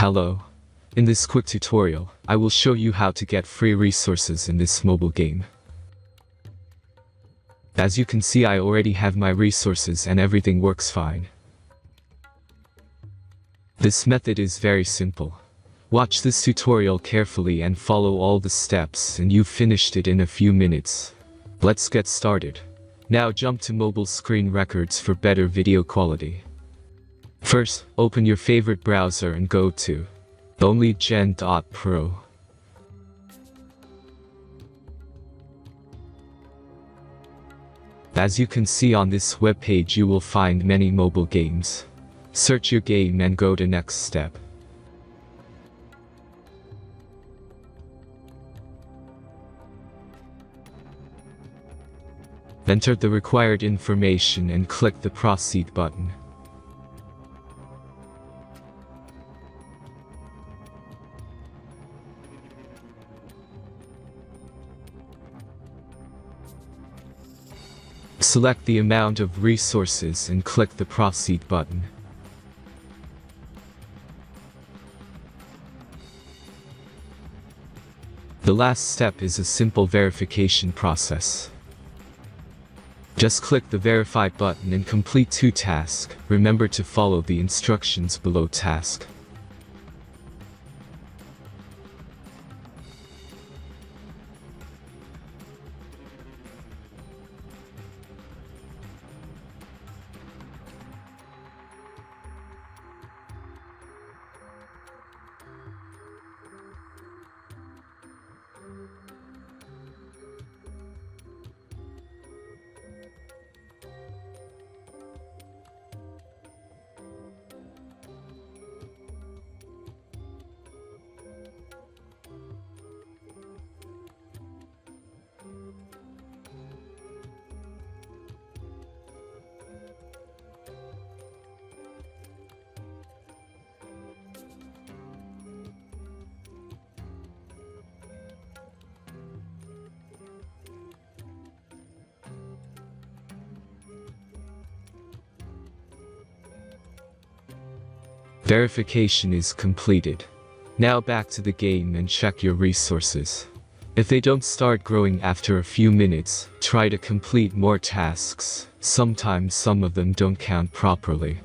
Hello. In this quick tutorial, I will show you how to get free resources in this mobile game. As you can see, I already have my resources and everything works fine. This method is very simple. Watch this tutorial carefully and follow all the steps and you've finished it in a few minutes. Let's get started. Now jump to mobile screen records for better video quality. First, open your favorite browser and go to onlygen.pro. As you can see on this web page, you will find many mobile games. Search your game and go to next step. Enter the required information and click the Proceed button. Select the amount of resources and click the Proceed button. The last step is a simple verification process. Just click the Verify button and complete 2 tasks. Remember to follow the instructions below task. Verification is completed. Now back to the game and check your resources. If they don't start growing after a few minutes, try to complete more tasks. Sometimes some of them don't count properly.